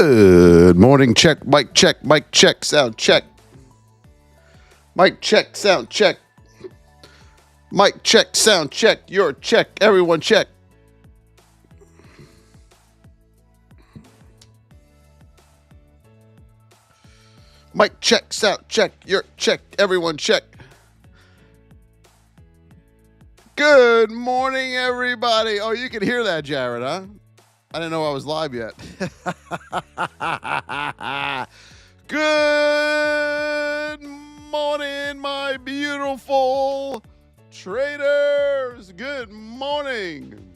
Good morning, check, mic check, sound check. Mic check, sound check. Mic check, sound check, your check, everyone check. Mic check, sound check, your check, everyone check. Good morning, everybody. Oh, you can hear that, Jared, huh? I didn't know I was live yet. Good morning, my beautiful traders. Good morning.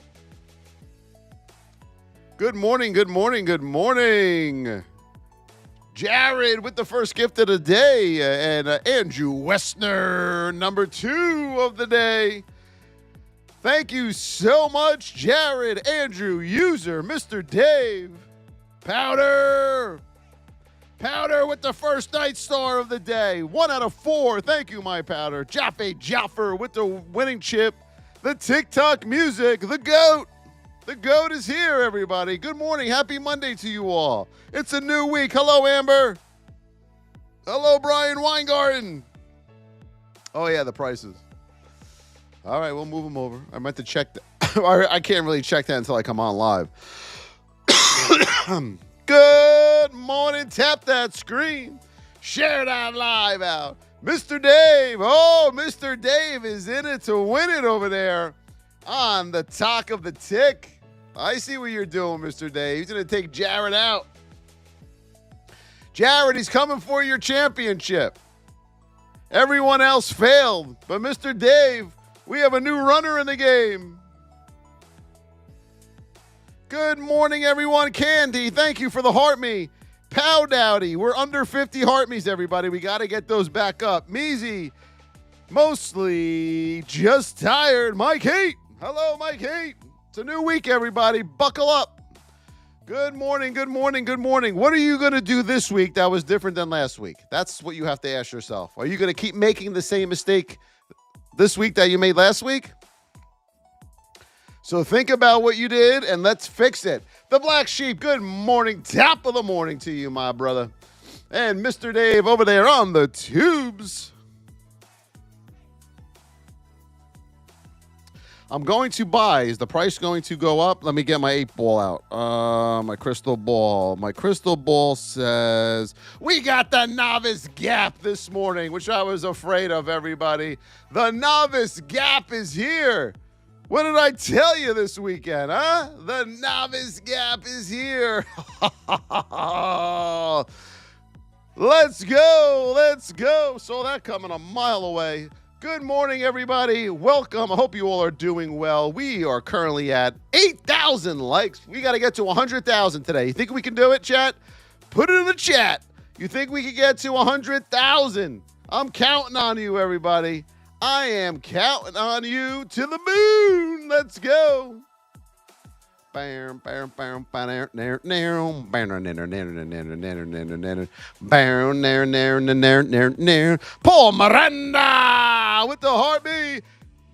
Good morning, good morning, good morning. Jared with the first gift of the day, and Andrew Westner, number 2 of the day. Thank you so much, Jared, Andrew, user, Mr. Dave, Powder with the first night star of the day. 1 out of 4. Thank you, my Powder. Jaffer with the winning chip. The TikTok music, the GOAT. The GOAT is here, everybody. Good morning. Happy Monday to you all. It's a new week. Hello, Amber. Hello, Brian Weingarten. Oh, yeah, the prices. All right, we'll move them over. I meant to check that. I can't really check that until I come on live. Good morning. Tap that screen. Share that live out. Mr. Dave. Oh, Mr. Dave is in it to win it over there on the talk of the tick. I see what you're doing, Mr. Dave. He's going to take Jared out. Jared, he's coming for your championship. Everyone else failed, but Mr. Dave, we have a new runner in the game. Good morning, everyone. Candy, thank you for the heart me. Pow Dowdy, we're under 50 heart me's, everybody. We got to get those back up. Measy, mostly just tired. Mike Hate, hello, Mike Hate. It's a new week, everybody. Buckle up. Good morning, good morning, good morning. What are you going to do this week that was different than last week? That's what you have to ask yourself. Are you going to keep making the same mistake this week that you made last week? So think about what you did and let's fix it. The Black Sheep, good morning. Top of the morning to you, my brother. And Mr. Dave over there on the tubes. I'm going to buy. Is the price going to go up? Let me get my 8-ball out. My crystal ball. My crystal ball says we got the novice gap this morning, which I was afraid of, everybody. The novice gap is here. What did I tell you this weekend, huh? The novice gap is here. Let's go. Let's go. Saw that coming a mile away. Good morning, everybody. Welcome. I hope you all are doing well. We are currently at 8,000 likes. We got to get to 100,000 today. You think we can do it, chat? Put it in the chat. You think we can get to 100,000? I'm counting on you, everybody. I am counting on you to the moon. Let's go. Paul Miranda with the heartbeat.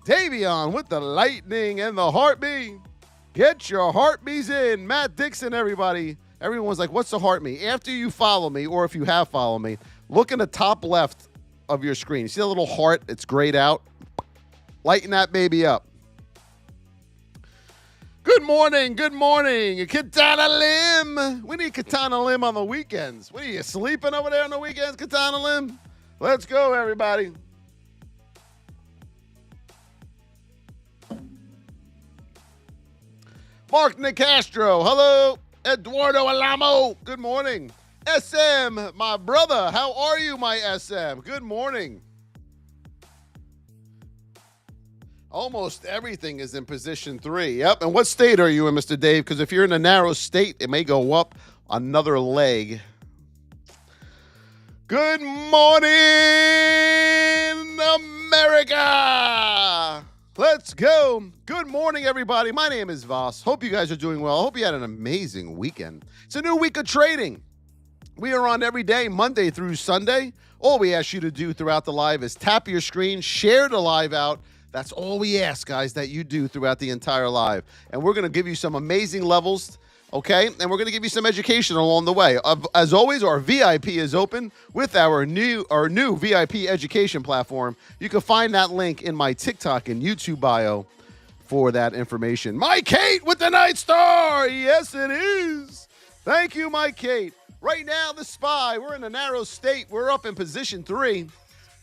Davion with the lightning and the heartbeat. Get your heartbeats in. Matt Dixon, everybody. Everyone's like, what's the heartbeat? After you follow me, or if you have followed me, look in the top left of your screen. See that little heart? It's grayed out. Lighten that baby up. Good morning, good morning. Katana Lim. We need Katana Lim on the weekends. What are you, sleeping over there on the weekends, Katana Lim? Let's go, everybody. Mark Nicastro. Hello. Eduardo Alamo. Good morning. SM, my brother. How are you, my SM? Good morning. Almost everything is in position 3. Yep. And what state are you in, Mr. Dave? Because if you're in a narrow state, it may go up another leg. Good morning, America. Let's go. Good morning, everybody. My name is Voss. Hope you guys are doing well. Hope you had an amazing weekend. It's a new week of trading. We are on every day, Monday through Sunday. All we ask you to do throughout the live is tap your screen, share the live out. That's all we ask, guys, that you do throughout the entire live. And we're going to give you some amazing levels Okay, and we're going to give you some education along the way. As always, our VIP is open with our new VIP education platform. You can find that link in my TikTok and YouTube bio for that information. Mike Kate with the Night Star. Yes, it is. Thank you, Mike Kate. Right now, the SPY, we're in a narrow state. We're up in position 3.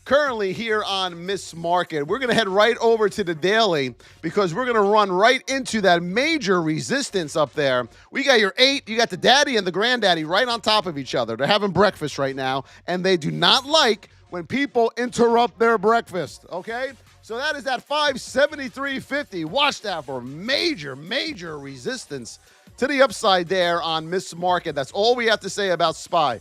Currently here on Miss Market. We're going to head right over to the daily because we're going to run right into that major resistance up there. We got your 8, you got the daddy and the granddaddy right on top of each other. They're having breakfast right now, and they do not like when people interrupt their breakfast, okay? So that is that 573.50. Watch that for major resistance to the upside there on Miss Market. That's all we have to say about SPY.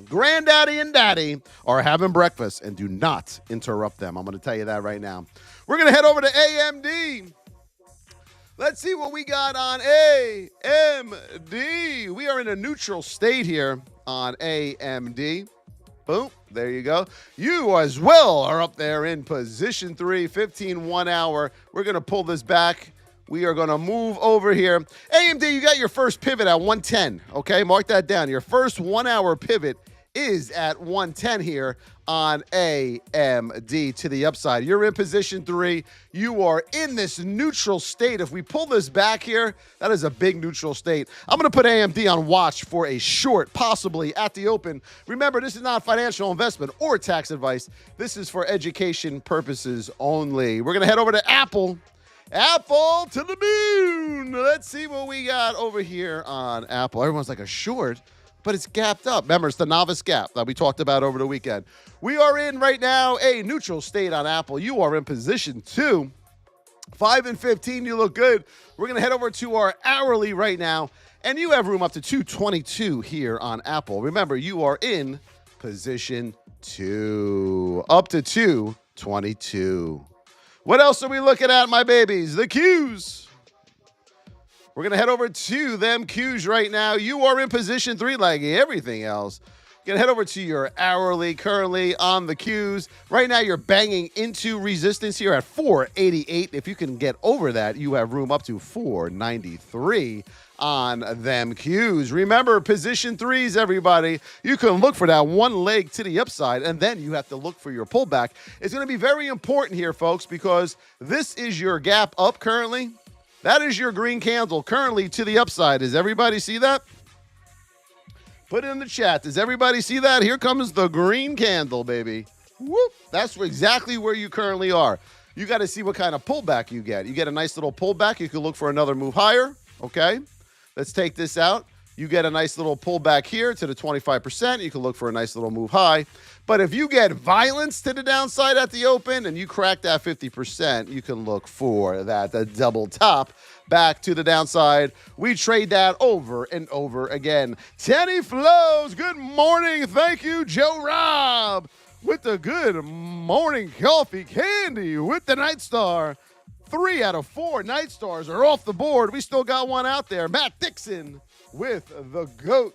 Granddaddy and daddy are having breakfast, and do not interrupt them. I'm going to tell you that right now. We're going to head over to AMD. Let's see what we got on AMD. We are in a neutral state here on AMD. Boom. There you go. You as well are up there in position 3, 15 1 hour. We're going to pull this back. We are going to move over here. AMD, you got your first pivot at 110, okay? Mark that down. Your first 1 hour pivot is at 110 here on AMD to the upside. You're in position 3. You are in this neutral state. If we pull this back here, that is a big neutral state. I'm going to put AMD on watch for a short, possibly at the open. Remember, this is not financial investment or tax advice. This is for education purposes only. We're going to head over to Apple. Apple to the moon. Let's see what we got over here on Apple. Everyone's like a short, but it's gapped up. Remember, it's the novice gap that we talked about over the weekend. We are in right now a neutral state on Apple. You are in position 2. 5 and 15, you look good. We're going to head over to our hourly right now, and you have room up to 222 here on Apple. Remember, you are in position 2, up to 222. What else are we looking at, my babies? The Qs. We're going to head over to them Qs right now. You are in position 3 like everything else. You're going to head over to your hourly currently on the Qs. Right now, you're banging into resistance here at 488. If you can get over that, you have room up to 493 on them Qs. Remember, position 3s, everybody. You can look for that one leg to the upside, and then you have to look for your pullback. It's going to be very important here, folks, because this is your gap up currently. That is your green candle currently to the upside. Does everybody see that? Put it in the chat. Does everybody see that? Here comes the green candle, baby. Whoop. That's exactly where you currently are. You got to see what kind of pullback you get. You get a nice little pullback. You can look for another move higher. Okay. Let's take this out. You get a nice little pullback here to the 25%. You can look for a nice little move high. But if you get violence to the downside at the open and you crack that 50%, you can look for the double top back to the downside. We trade that over and over again. Tenny Flows, good morning. Thank you, Joe Rob, with the good morning coffee candy with the Night Star. 3 out of 4 Night Stars are off the board. We still got one out there. Matt Dixon with the GOAT.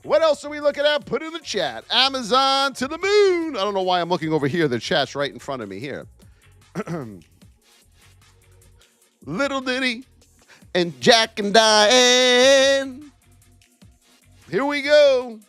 What else are we looking at? Put in the chat. Amazon to the moon. I don't know why I'm looking over here. The chat's right in front of me here. Little Diddy and Jack and Diane. Here we go.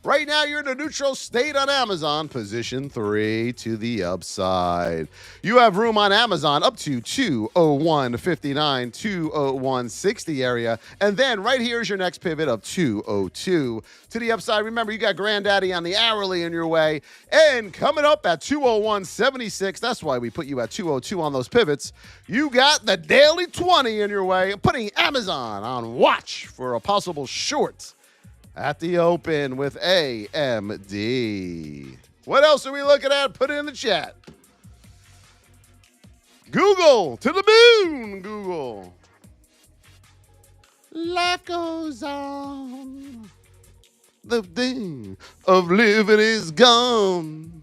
Right now, you're in a neutral state on Amazon, position 3 to the upside. You have room on Amazon up to 201.59, 201.60 area. And then right here is your next pivot of 202 to the upside. Remember, you got Granddaddy on the hourly in your way. And coming up at 201.76, that's why we put you at 202 on those pivots. You got the daily 20 in your way, putting Amazon on watch for a possible short at the open with AMD. What else are we looking at? Put it in the chat. Google to the moon, Google. Life goes on. The thing of living is gone.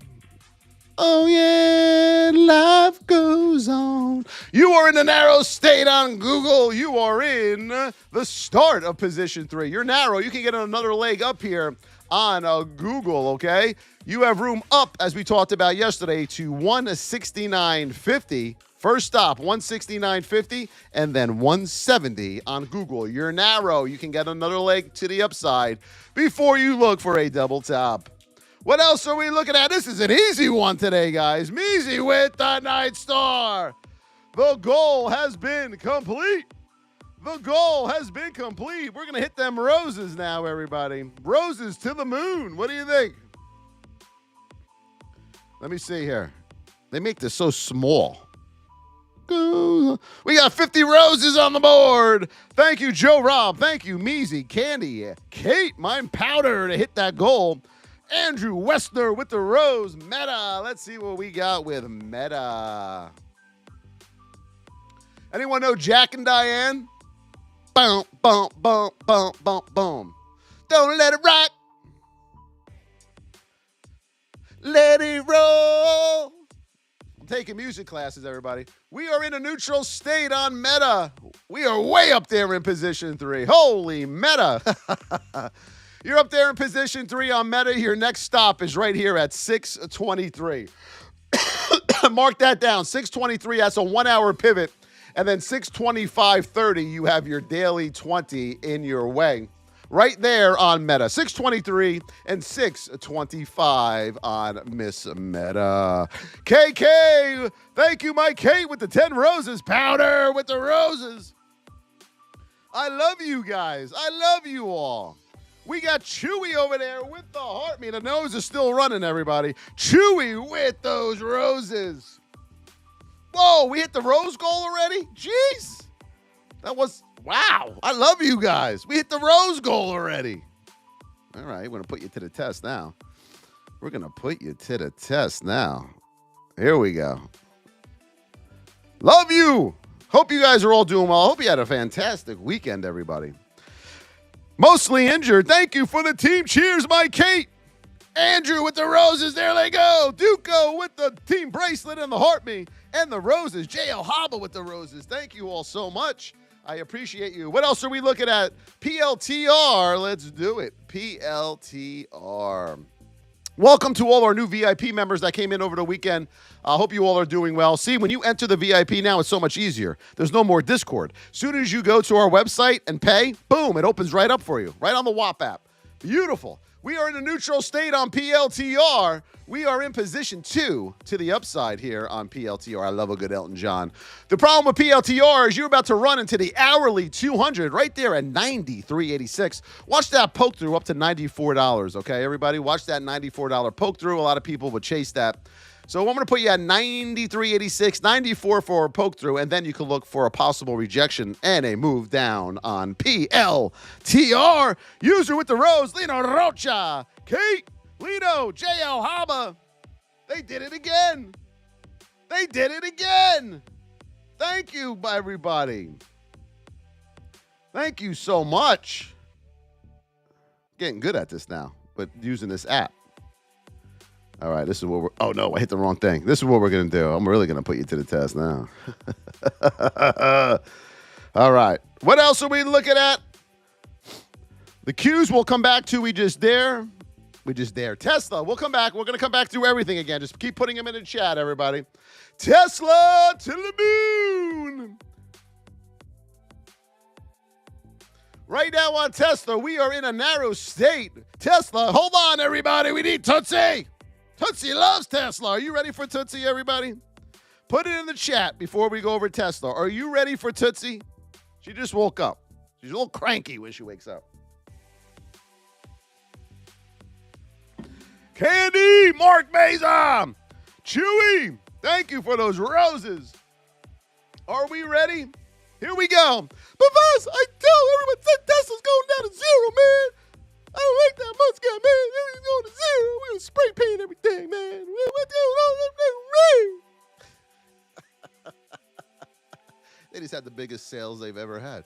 Oh, yeah, life goes on. You are in the narrow state on Google. You are in the start of position 3. You're narrow. You can get another leg up here on Google, okay? You have room up, as we talked about yesterday, to 169.50 First stop, 169.50, and then 170 on Google. You're narrow. You can get another leg to the upside before you look for a double top. What else are we looking at? This is an easy one today, guys. Measy with the Night Star. The goal has been complete. The goal has been complete. We're going to hit them roses now, everybody. Roses to the moon. What do you think? Let me see here. They make this so small. We got 50 roses on the board. Thank you, Joe Rob. Thank you, Measy, Candy, Kate, Mine Powder to hit that goal. Andrew Westner with the rose. Meta. Let's see what we got with Meta. Anyone know Jack and Diane? Boom, boom, boom, boom, boom, boom. Don't let it rock. Let it roll. I'm taking music classes, everybody. We are in a neutral state on Meta. We are way up there in position 3. Holy Meta. You're up there in position 3 on Meta. Your next stop is right here at 623. Mark that down. 623, that's a 1-hour pivot. And then 625.30, you have your daily 20 in your way. Right there on Meta. 623 and 625 on Miss Meta. KK, thank you, Mike Kate, with the 10 roses. Powder with the roses. I love you guys. I love you all. We got Chewy over there with the heart. The nose is still running, everybody. Chewy with those roses. Whoa, we hit the rose goal already? Jeez. That was, wow. I love you guys. We hit the rose goal already. All right, we're going to put you to the test now. We're going to put you to the test now. Here we go. Love you. Hope you guys are all doing well. Hope you had a fantastic weekend, everybody. Mostly injured. Thank you for the team. Cheers, Mike Kate. Andrew with the roses. There they go. Duco with the team bracelet and the heart me. And the roses. J.L. Hobble with the roses. Thank you all so much. I appreciate you. What else are we looking at? PLTR. Let's do it. PLTR. Welcome to all our new VIP members that came in over the weekend. I hope you all are doing well. See, when you enter the VIP now, it's so much easier. There's no more Discord. As soon as you go to our website and pay, boom, it opens right up for you, right on the WAP app. Beautiful. We are in a neutral state on PLTR. We are in position 2 to the upside here on PLTR. I love a good Elton John. The problem with PLTR is you're about to run into the hourly 200 right there at 93.86. Watch that poke through up to $94, okay, everybody? Watch that $94 poke through. A lot of people would chase that. So I'm going to put you at 93.86, 94 for a poke through, and then you can look for a possible rejection and a move down on PLTR. User with the rose, Lino Rocha, Kate, Lino, J.L. Haba. They did it again. They did it again. Thank you, everybody. Thank you so much. Getting good at this now, but using this app. All right, this is what we're... Oh, no, I hit the wrong thing. This is what we're going to do. I'm really going to put you to the test now. All right. What else are we looking at? The Qs we'll come back to. We just dare. Tesla, we'll come back. We're going to come back through everything again. Just keep putting them in the chat, everybody. Tesla to the moon. Right now on Tesla, we are in a narrow state. Tesla, hold on, everybody. We need Tootsie. Tootsie loves Tesla. Are you ready for Tootsie, everybody? Put it in the chat before we go over Tesla. Are you ready for Tootsie? She just woke up. She's a little cranky when she wakes up. Candy, Mark Meza, Chewy, thank you for those roses. Are we ready? Here we go. But Voss, I tell everyone that Tesla's going down to 0, man. I don't like that much, guy, man. Everything's going to 0. We were spray painting everything, man. They just had the biggest sales they've ever had.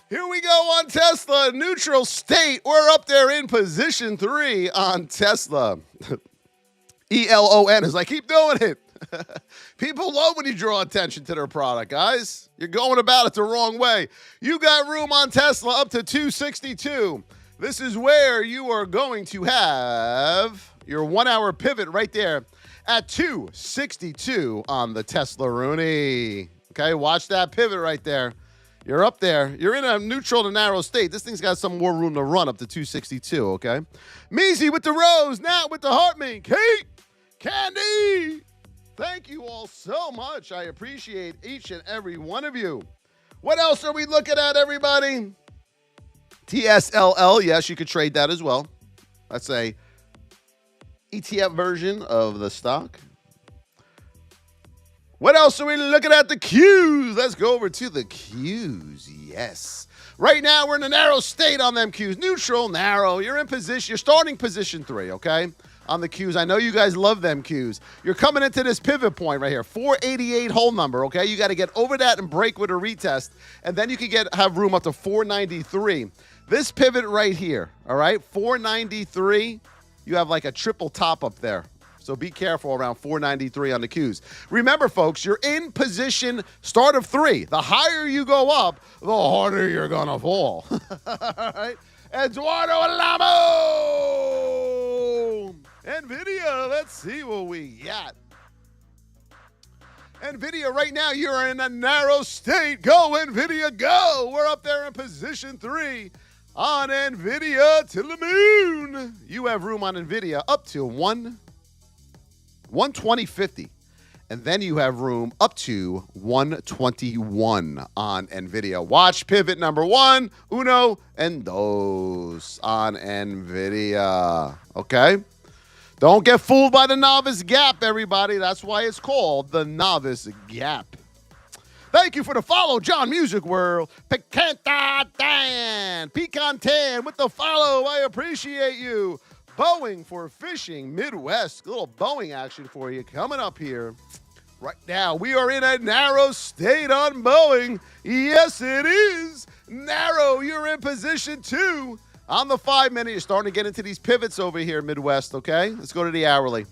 Here we go on Tesla, neutral state. We're up there in position 3 on Tesla. ELON is like, keep doing it. People love when you draw attention to their product, guys. You're going about it the wrong way. You got room on Tesla up to 262. This is where you are going to have your 1-hour pivot right there at 262 on the Tesla Rooney. Okay, watch that pivot right there. You're up there. You're in a neutral to narrow state. This thing's got some more room to run up to 262, okay? Measy with the rose, Nat with the Hartman, Kate, Candy. Thank you all so much. I appreciate each and every one of you. What else are we looking at, everybody? TSLL, yes, you could trade that as well. That's a ETF version of the stock. What else are we looking at? The Qs. Let's go over to the Qs. Yes. Right now, we're in a narrow state on them Qs. Neutral, narrow. You're in position. You're starting position 3, okay? On the Qs. I know you guys love them Qs. You're coming into this pivot point right here. 488 whole number, okay? You got to get over that and break with a retest. And then you can have room up to 493. This pivot right here, all right? 493. You have like a triple top up there. So be careful around 493 on the Qs. Remember, folks, you're in position start of 3. The higher you go up, the harder you're going to fall. All right? Eduardo Alamo! Nvidia, let's see what we got. Nvidia, right now, you're in a narrow state. Go, Nvidia, go! We're up there in position 3 on Nvidia to the moon. You have room on Nvidia up to 120.50, and then you have room up to 121 on Nvidia. Watch pivot number 1, uno and dos on Nvidia. Okay, don't get fooled by the novice gap, everybody. That's why it's called the novice gap. Thank you for the follow, John Music World. Picanta Dan, Pecan Tan with the follow. I appreciate you. Boeing for fishing Midwest. A little Boeing action for you coming up here. Right now, we are in a narrow state on Boeing. Yes, it is narrow. You're in position 2 on the 5-minute. You're starting to get into these pivots over here, Midwest, okay? Let's go to the hourly.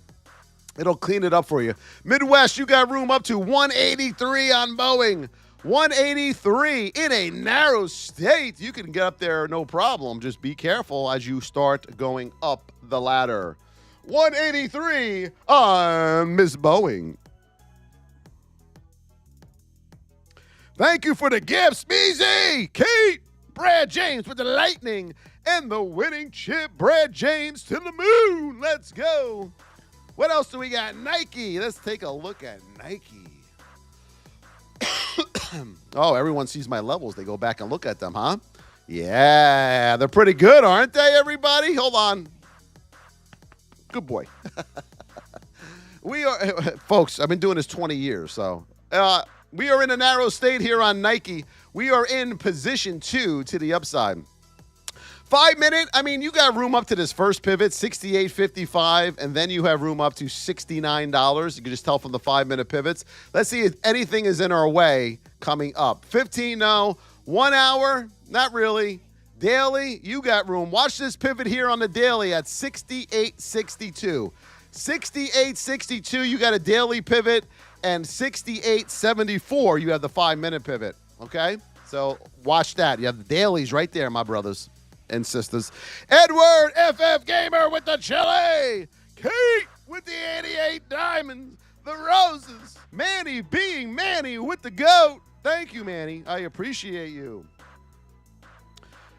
It'll clean it up for you. Midwest, you got room up to 183 on Boeing. 183 in a narrow state. You can get up there no problem. Just be careful as you start going up the ladder. 183 on Miss Boeing. Thank you for the gifts, Beezy, Kate, Brad James with the lightning, and the winning chip, Brad James to the moon. Let's go. What else do we got? Nike. Let's take a look at Nike. Oh, everyone sees my levels. They go back and look at them, huh? Yeah, they're pretty good, aren't they, everybody? Hold on. Good boy. We are, folks, I've been doing this 20 years, so we are in a narrow state here on Nike. We are in position 2 to the upside. 5-minute, I mean, you got room up to this first pivot, 68.55, and then you have room up to $69. You can just tell from the 5-minute pivots. Let's see if anything is in our way coming up. 15, no. 1 hour, not really. Daily, you got room. Watch this pivot here on the daily at 68.62. 68.62, you got a daily pivot, and 68.74, you have the 5-minute pivot, okay? So watch that. You have the dailies right there, my brothers and sisters. Edward FF Gamer with the chili. Kate with the 88 diamonds. The roses. Manny being Manny with the goat. Thank you, Manny. I appreciate you.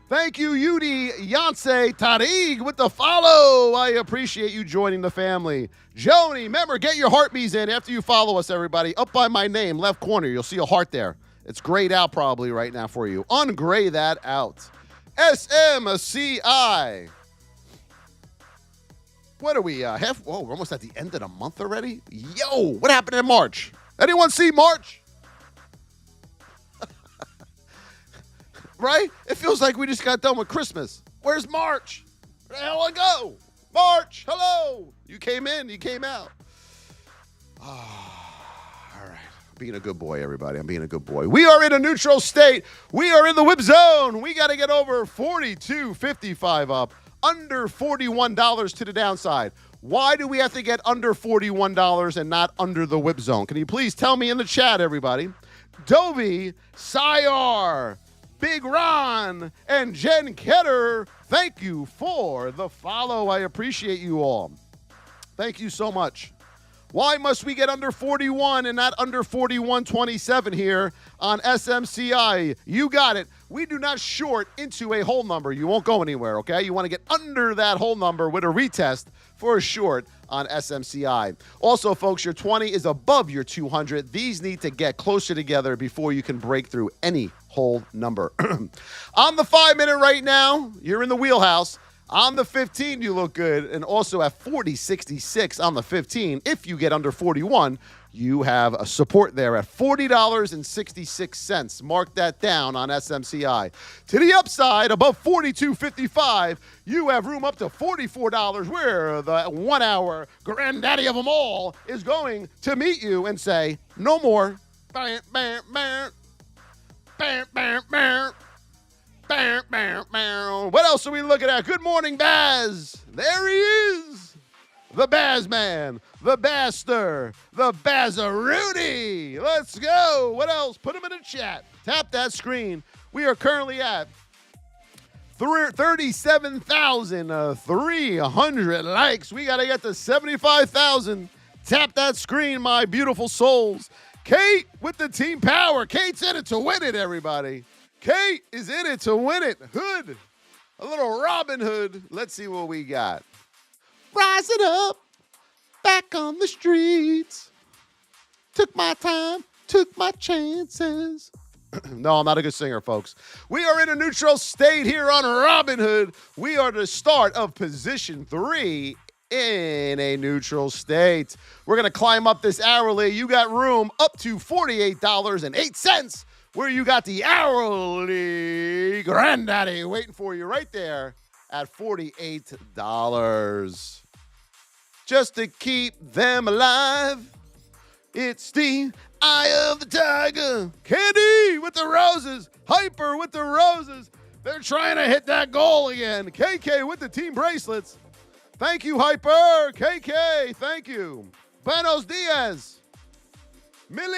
Thank you, Yudi Yance Tariq with the follow. I appreciate you joining the family. Joni, remember, get your heartbeats in after you follow us, everybody. Up by my name, left corner, you'll see a heart there. It's grayed out probably right now for you. Ungray that out. SMCI. What are we, we're almost at the end of the month already? Yo, what happened in March? Anyone see March? Right? It feels like we just got done with Christmas. Where's March? Where the hell I go? March, hello. You came in, you came out. All right. Being a good boy, everybody. I'm being a good boy. We are in a neutral state. We are in the whip zone. We got to get over 42.55 up, under $41 to the downside. Why do we have to get under $41 and not under the whip zone? Can you please tell me in the chat, everybody? Dovey, Sayar, Big Ron, and Jen Ketter, thank you for the follow. I appreciate you all. Thank you so much. Why must we get under 41 and not under 41.27 here on SMCI? You got it. We do not short into a whole number. You won't go anywhere, okay? You want to get under that whole number with a retest for a short on SMCI. Also, folks, your 20 is above your 200. These need to get closer together before you can break through any whole number. On the 5-minute right now, you're in the wheelhouse. On the 15, you look good. And also at 40.66 on the 15, if you get under 41, you have a support there at $40.66. Mark that down on SMCI. To the upside, above 42.55, you have room up to $44, where the 1 hour granddaddy of them all is going to meet you and say, no more. Bam, bam, bam. Bam, bam, bam. Bam, bam, bam. What else are we looking at? Good morning, Baz. There he is. The Baz Man, the Baster, the Bazaroonie. Let's go. What else? Put him in the chat. Tap that screen. We are currently at 37,300 likes. We got to get to 75,000. Tap that screen, my beautiful souls. Kate with the team power. Kate's in it to win it, everybody. Kate is in it to win it. Hood. A little Robin Hood. Let's see what we got. Rising up. Back on the streets. Took my time. Took my chances. No, I'm not a good singer, folks. We are in a neutral state here on Robin Hood. We are the start of position 3 in a neutral state. We're going to climb up this hourly. You got room up to $48.08, where you got the hourly granddaddy waiting for you right there at $48. Just to keep them alive, it's the eye of the tiger. Candy with the roses. Hyper with the roses. They're trying to hit that goal again. KK with the team bracelets. Thank you, Hyper. KK, thank you. Buenos dias. Mil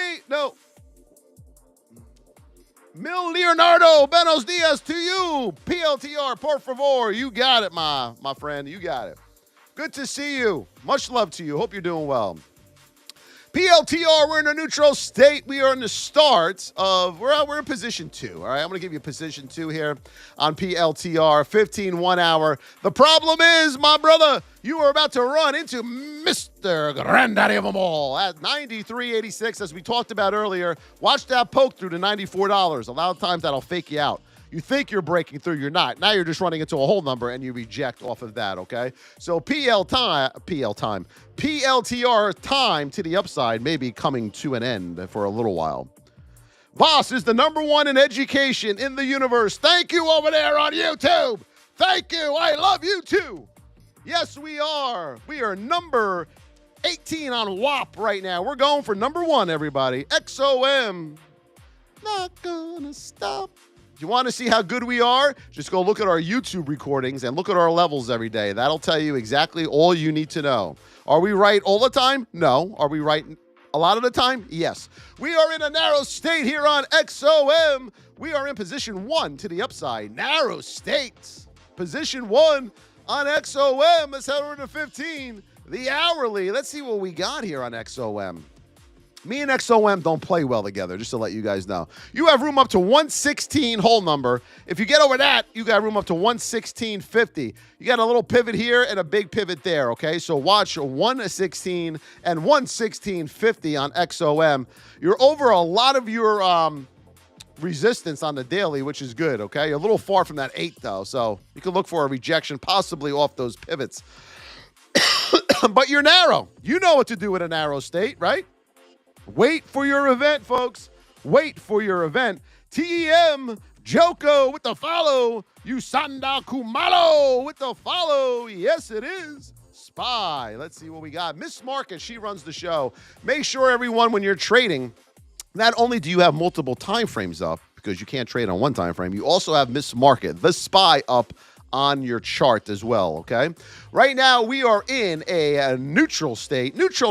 Leonardo, buenos dias to you. PLTR, por favor. You got it, my friend. You got it. Good to see you. Much love to you. Hope you're doing well. PLTR, we're in a neutral state. We are in the start of, we're in position 2. All right, I'm going to give you position 2 here on PLTR, 15 1 hour. The problem is, my brother, you are about to run into Mr. Granddaddy of them all at 93.86, as we talked about earlier. Watch that poke through to $94. A lot of times that'll fake you out. You think you're breaking through, you're not. Now you're just running into a whole number and you reject off of that, okay? So PLTR time to the upside may be coming to an end for a little while. Voss is the #1 in education in the universe. Thank you over there on YouTube. Thank you. I love you too. Yes, we are. We are number 18 on WAP right now. We're going for #1, everybody. XOM. Not gonna stop. If you want to see how good we are, just go look at our YouTube recordings and look at our levels every day. That'll tell you exactly all you need to know. Are we right all the time? No. Are we right a lot of the time? Yes. We are in a narrow state here on XOM. We are in position 1 to the upside. Narrow states. Position 1 on XOM. Let's head over to 15. The hourly. Let's see what we got here on XOM. Me and XOM don't play well together, just to let you guys know. You have room up to 116 whole number. If you get over that, you got room up to 116.50. You got a little pivot here and a big pivot there, okay? So watch 116 and 116.50 on XOM. You're over a lot of your resistance on the daily, which is good, okay? You're a little far from that 8, though, so you can look for a rejection possibly off those pivots. But you're narrow. You know what to do in a narrow state, right? Wait for your event, folks. Wait for your event. TEM, Joko with the follow. Usanda Kumalo with the follow. Yes, it is. Spy. Let's see what we got. Miss Market, she runs the show. Make sure, everyone, when you're trading, not only do you have multiple time frames up, because you can't trade on one time frame, you also have Miss Market, the spy, up on your chart as well, okay? Right now, we are in a neutral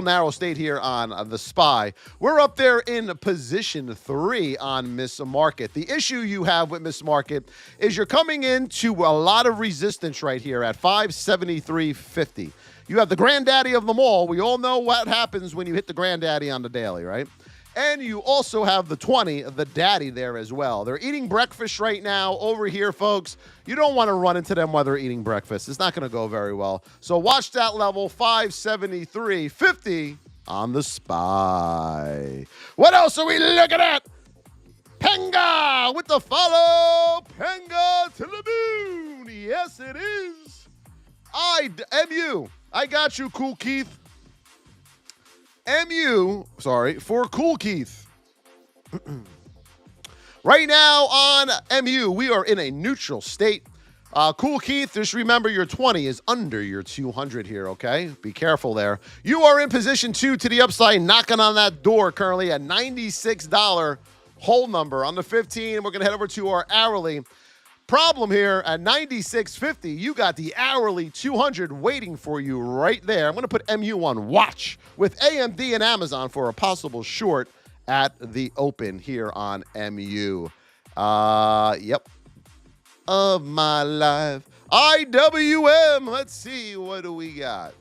narrow state here on the SPY. We're up there in position 3 on Miss Market. The issue you have with Miss Market is you're coming into a lot of resistance right here at 573.50. You have the granddaddy of them all. We all know what happens when you hit the granddaddy on the daily, right? And you also have the 20, the daddy there as well. They're eating breakfast right now over here, folks. You don't want to run into them while they're eating breakfast. It's not going to go very well. So watch that level, 573.50 on the SPY. What else are we looking at? Penga with the follow. Penga to the moon. Yes, it is. MU. I got you, Cool Keith. For Cool Keith. Right now on MU, we are in a neutral state. Cool Keith, just remember your 20 is under your 200 here, okay? Be careful there. You are in position 2 to the upside, knocking on that door currently at $96 hold number. On the 15, we're going to head over to our hourly. Problem here at 96.50, you got the hourly 200 waiting for you right there. I'm going to put MU on watch with AMD and Amazon for a possible short at the open here on MU. Yep. Of my life. IWM. Let's see. What do we got?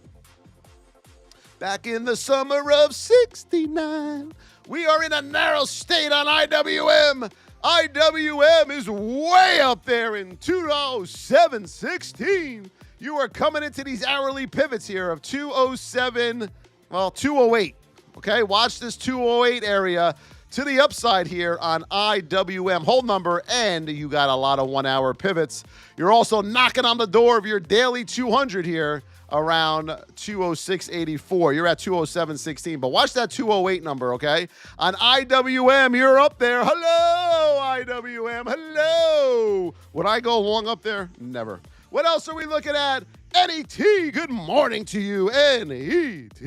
Back in the summer of 69, we are in a narrow state on IWM. IWM is way up there in 207.16. You are coming into these hourly pivots here of 208. Okay, watch this 208 area to the upside here on IWM. Hold number, and you got a lot of 1 hour pivots. You're also knocking on the door of your daily 200 here around 206.84. You're at 207.16, but watch that 208 number, okay? On IWM, you're up there. Hello, IWM. Hello. Would I go long up there? Never. What else are we looking at? NET. Good morning to you, NET.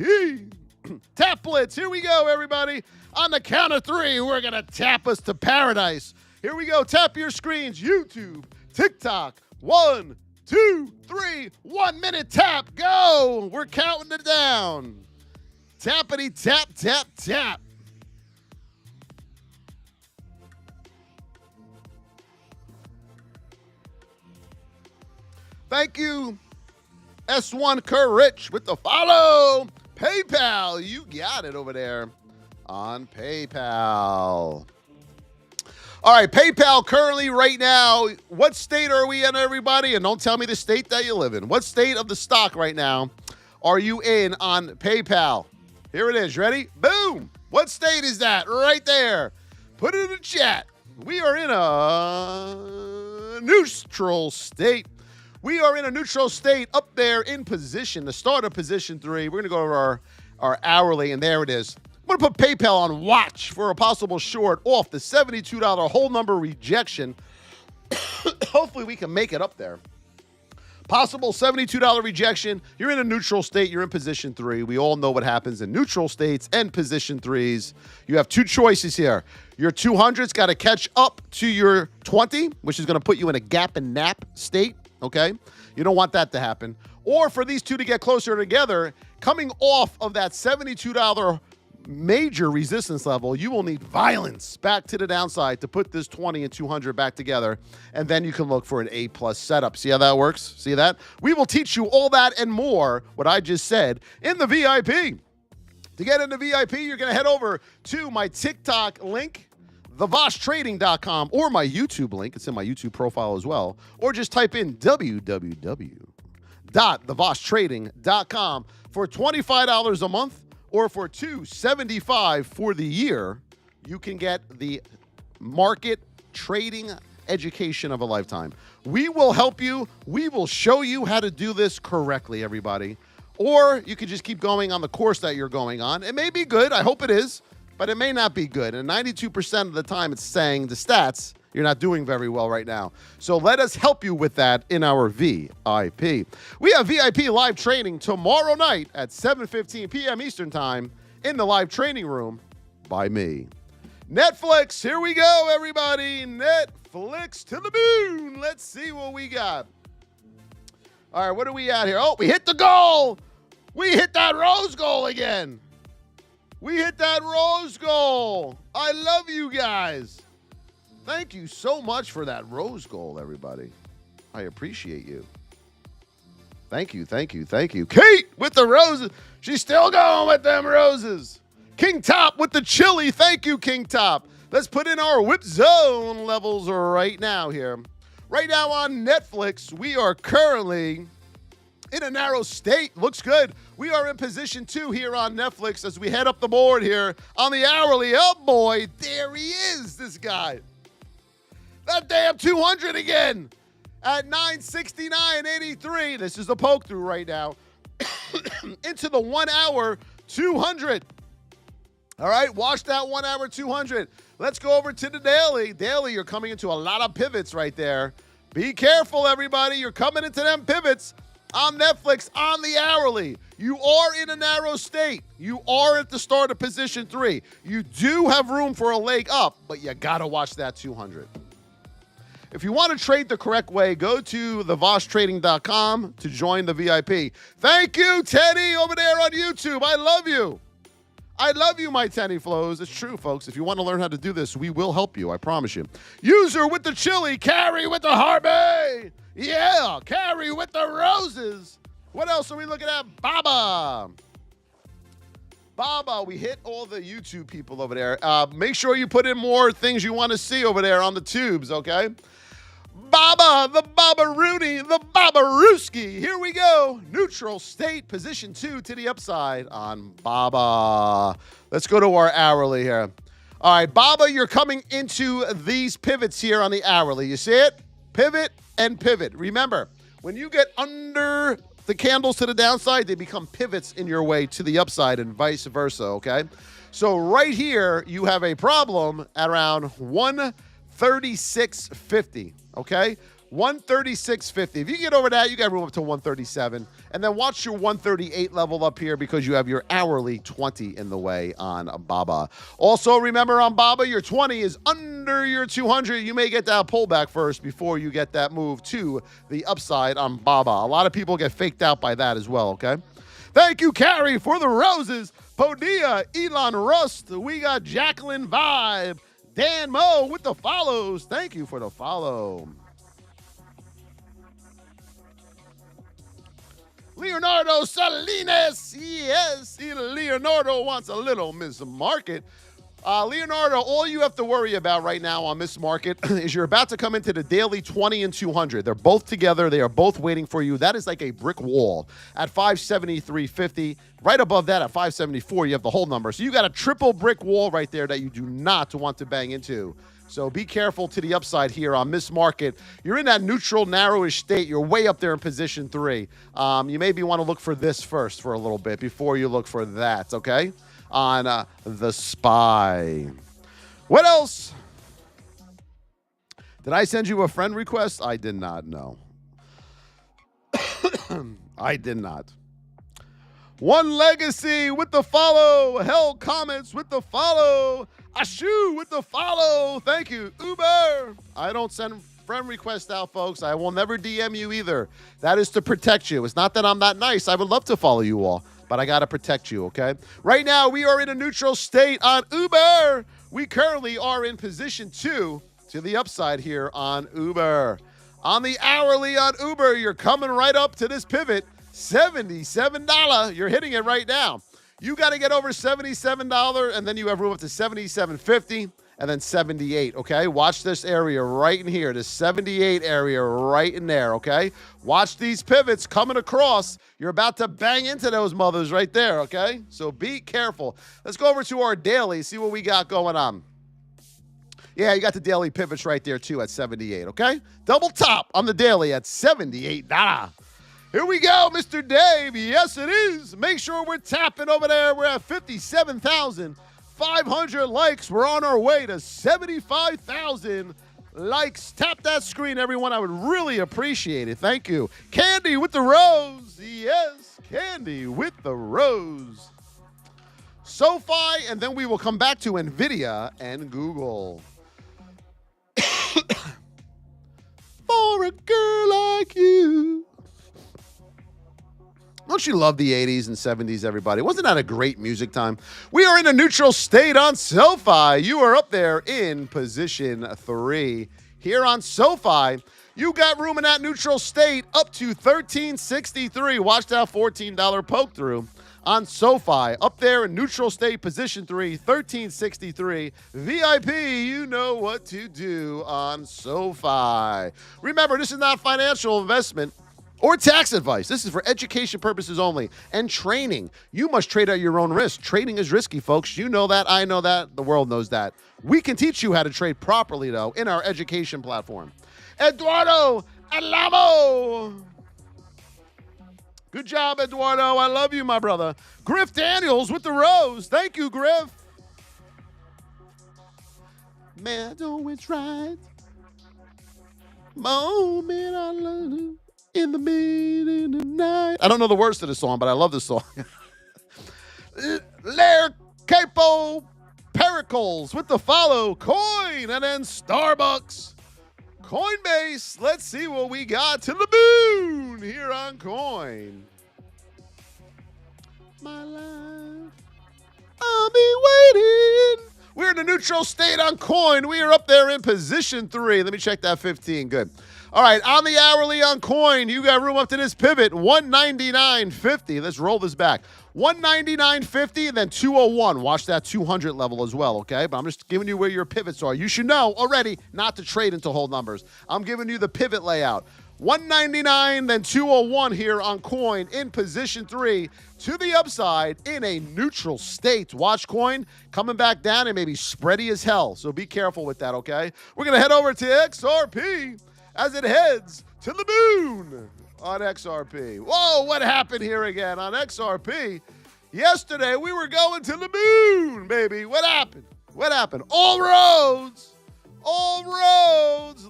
Tap Blitz. Here we go, everybody. On the count of 3, we're going to tap us to paradise. Here we go. Tap your screens. YouTube, TikTok. 1, 2, 3, 1 minute tap. Go. We're counting it down. Tappity tap, tap, tap. Thank you, S1 Courage with the follow. PayPal, you got it over there on PayPal. All right, PayPal currently right now, what state are we in, everybody? And don't tell me the state that you live in. What state of the stock right now are you in on PayPal? Here it is. Ready? Boom. What state is that? Right there. Put it in the chat. We are in a neutral state. We are in a neutral state up there in position, the start of position 3. We're going to go over our hourly, and there it is. I'm going to put PayPal on watch for a possible short off the $72 hold number rejection. Hopefully we can make it up there. Possible $72 rejection. You're in a neutral state. You're in position 3. We all know what happens in neutral states and position 3s. You have 2 choices here. Your 200's got to catch up to your 20, which is going to put you in a gap and nap state. Okay? You don't want that to happen. Or for these two to get closer together, coming off of that $72 major resistance level, you will need violence back to the downside to put this 20 and 200 back together, and then you can look for an A+ setup. See how that works? See that? We will teach you all that and more, what I just said, in the VIP. To get into VIP, you're going to head over to my TikTok link, thevosstrading.com, or my YouTube link. It's in my YouTube profile as well. Or just type in www.thevosstrading.com for $25 a month, or for $275 for the year. You can get the market trading education of a lifetime. We will help you. We will show you how to do this correctly, everybody. Or you can just keep going on the course that you're going on. It may be good. I hope it is. But it may not be good. And 92% of the time it's saying the stats, you're not doing very well right now. So let us help you with that in our VIP. We have VIP live training tomorrow night at 7:15 p.m. Eastern Time in the live training room by me. Netflix, here we go, everybody. Netflix to the moon. Let's see what we got. All right, what are we at here? Oh, we hit the goal. We hit that rose goal again. We hit that rose goal. I love you guys. Thank you so much for that rose goal, everybody. I appreciate you. Thank you, thank you, thank you. Kate with the roses. She's still going with them roses. King Top with the chili. Thank you, King Top. Let's put in our whip zone levels right now here. Right now on Netflix, we are currently in a narrow state. Looks good. We are in position 2 here on Netflix as we head up the board here on the hourly. Oh, boy. There he is, this guy. That damn 200 again at 969.83. This is the poke through right now into the 1 hour 200. All right, watch that 1 hour 200. Let's go over to the daily. Daily, you're coming into a lot of pivots right there. Be careful, everybody. You're coming into them pivots on Netflix on the hourly. You are in a narrow state. You are at the start of position 3. You do have room for a leg up, but you got to watch that 200. If you want to trade the correct way, go to thevosstrading.com to join the VIP. Thank you, Teddy, over there on YouTube. I love you. I love you, my Tenny Flows. It's true, folks. If you want to learn how to do this, we will help you. I promise you. User with the chili. Carrie with the Harvey. Yeah, Carrie with the roses. What else are we looking at? Baba. Baba, we hit all the YouTube people over there. Make sure you put in more things you want to see over there on the tubes, okay? Baba, the Baba Rooney, the Baba Rooski. Here we go. Neutral state, position 2 to the upside on Baba. Let's go to our hourly here. All right, Baba, you're coming into these pivots here on the hourly. You see it? Pivot and pivot. Remember, when you get under the candles to the downside, they become pivots in your way to the upside and vice versa, okay? So right here, you have a problem at around 136.50, okay? 136.50. If you get over that, you got room up to 137. And then watch your 138 level up here because you have your hourly 20 in the way on Baba. Also, remember on Baba, your 20 is under your 200. You may get that pullback first before you get that move to the upside on Baba. A lot of people get faked out by that as well, okay? Thank you, Carrie, for the roses. Podia, Elon Rust. We got Jacqueline Vibe. Dan Mo with the follows. Thank you for the follow. Leonardo Salinas. Yes, Leonardo wants a little Miss Market. Leonardo, all you have to worry about right now on Miss Market is you're about to come into the daily 20 and 200. They're both together. They are both waiting for you. That is like a brick wall at 573.50. Right above that at 574, you have the whole number. So you got a triple brick wall right there that you do not want to bang into. So be careful to the upside here on Miss Market. You're in that neutral, narrowish state. You're way up there in position 3. You maybe want to look for this first for a little bit before you look for that, okay? On the SPY. What else? Did I send you a friend request? I did not, no. I did not. One Legacy with the follow. Hell Comments with the follow. Ashu with the follow. Thank you. Uber. I don't send friend requests out, folks. I will never DM you either. That is to protect you. It's not that I'm not nice. I would love to follow you all, but I got to protect you, okay? Right now, we are in a neutral state on Uber. We currently are in position 2 to the upside here on Uber. On the hourly on Uber, you're coming right up to this pivot, $77. You're hitting it right now. You got to get over $77, and then you have room up to $77.50 and then $78, okay? Watch this area right in here, the 78 area right in there, okay? Watch these pivots coming across. You're about to bang into those mothers right there, okay? So be careful. Let's go over to our daily, see what we got going on. Yeah, you got the daily pivots right there, too, at 78, okay? Double top on the daily at $78. Here we go, Mr. Dave. Yes, it is. Make sure we're tapping over there. We're at 57,500 likes. We're on our way to 75,000 likes. Tap that screen, everyone. I would really appreciate it. Thank you. Candy with the rose. Yes, Candy with the rose. Sofi, and then we will come back to Nvidia and Google. For a girl like you. Don't you love the 80s and 70s, everybody? Wasn't that a great music time? We are in a neutral state on SoFi. You are up there in position 3. Here on SoFi, you got room in that neutral state up to $13.63. Watch that $14 poke through on SoFi. Up there in neutral state, position 3, $13.63. VIP, you know what to do on SoFi. Remember, this is not financial investment or tax advice. This is for education purposes only and training. You must trade at your own risk. Trading is risky, folks. You know that. I know that. The world knows that. We can teach you how to trade properly, though, in our education platform. Eduardo Alamo. Good job, Eduardo. I love you, my brother. Griff Daniels with the rose. Thank you, Griff. Man, I know it's right. Moment I love you. In the middle of the night. I don't know the words to this song, but I love this song. Lair Capo Pericles with the follow. Coin and then Starbucks. Coinbase. Let's see what we got to the moon here on Coin. My life. I'll be waiting. We're in a neutral state on Coin. We are up there in position 3. Let me check that 15. Good. All right, on the hourly on Coin, you got room up to this pivot, 199.50. Let's roll this back. 199.50 and then 201. Watch that 200 level as well, okay? But I'm just giving you where your pivots are. You should know already not to trade into whole numbers. I'm giving you the pivot layout. 199, then 201 here on Coin in position 3 to the upside in a neutral state. Watch Coin coming back down and maybe spready as hell. So be careful with that, okay? We're going to head over to XRP as it heads to the moon on XRP. Whoa, what happened here again on XRP? Yesterday, we were going to the moon, baby. What happened? What happened? All roads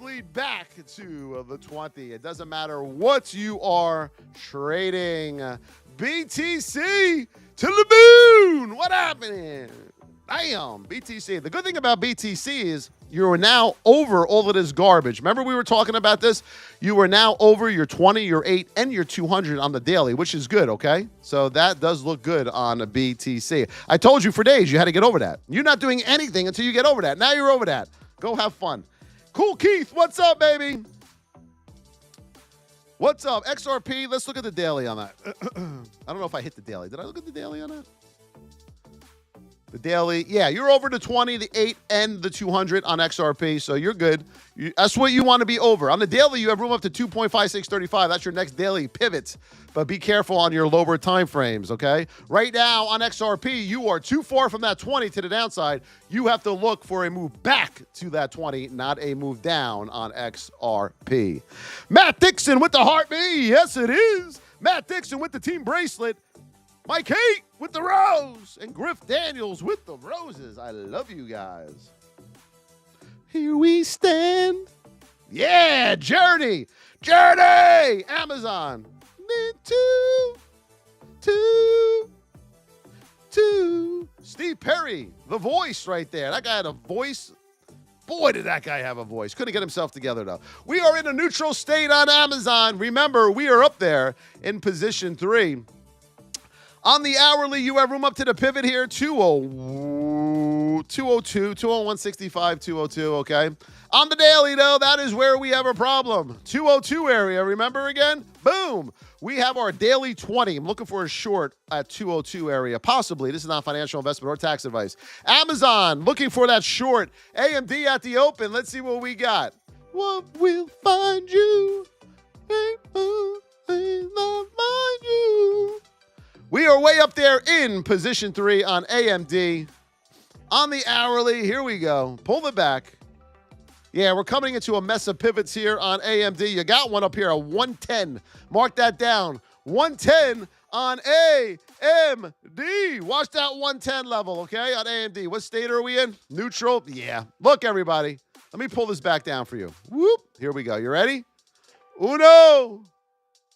lead back to the 20. It doesn't matter what you are trading. BTC to the moon. What happened here? Damn, BTC. The good thing about BTC is you are now over all of this garbage. Remember we were talking about this? You are now over your 20, your 8, and your 200 on the daily, which is good, okay? So that does look good on a BTC. I told you for days you had to get over that. You're not doing anything until you get over that. Now you're over that. Go have fun. Cool Keith, what's up, baby? What's up? XRP, let's look at the daily on that. I don't know if I hit the daily. Did I look at the daily on that? The daily, yeah, you're over the 20, the 8, and the 200 on XRP, so you're good. That's what you want to be over. On the daily, you have room up to 2.5635. That's your next daily pivot, but be careful on your lower time frames, okay? Right now on XRP, you are too far from that 20 to the downside. You have to look for a move back to that 20, not a move down on XRP. Matt Dixon with the heartbeat. Yes, it is. Matt Dixon with the team bracelet. Mike Haight with the rose and Griff Daniels with the roses. I love you guys. Here we stand. Yeah, Journey. Amazon. Two. Steve Perry, the voice right there. That guy had a voice. Boy, did that guy have a voice. Couldn't get himself together, though. We are in a neutral state on Amazon. Remember, we are up there in position 3. On the hourly, you have room up to the pivot here, 202, 201.65, 202, okay? On the daily, though, that is where we have a problem. 202 area, remember again? Boom. We have our daily 20. I'm looking for a short at 202 area. Possibly. This is not financial investment or tax advice. Amazon, looking for that short. AMD at the open. Let's see what we got. What will find you? Not find you. We are way up there in position 3 on AMD. On the hourly, here we go. Pull it back. Yeah, we're coming into a mess of pivots here on AMD. You got one up here at 110. Mark that down. 110 on AMD. Watch that 110 level, okay, on AMD. What state are we in? Neutral? Yeah. Look, everybody. Let me pull this back down for you. Whoop. Here we go. You ready? Uno.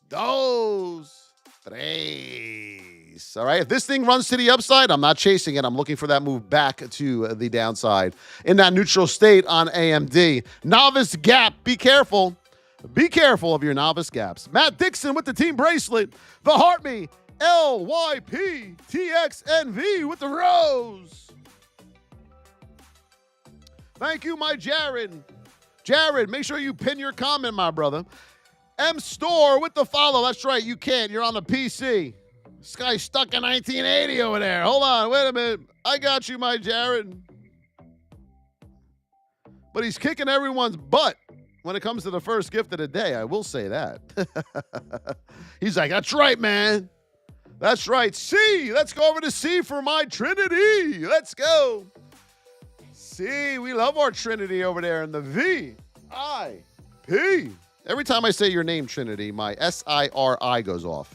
Dos. Tres. All right. If this thing runs to the upside, I'm not chasing it. I'm looking for that move back to the downside in that neutral state on AMD. Novice gap. Be careful. Be careful of your novice gaps. Matt Dixon with the team bracelet. The Heartme, LYP, TXNV with the rose. Thank you, my Jared. Jared, make sure you pin your comment, my brother. M Store with the follow. That's right, you can't. You're on the PC. This guy's stuck in 1980 over there. Hold on, wait a minute. I got you, my Jared. But he's kicking everyone's butt when it comes to the first gift of the day. I will say that. He's like, that's right, man. That's right. C. Let's go over to C for my Trinity. Let's go. C. We love our Trinity over there in the VIP. Every time I say your name, Trinity, my SIRI goes off.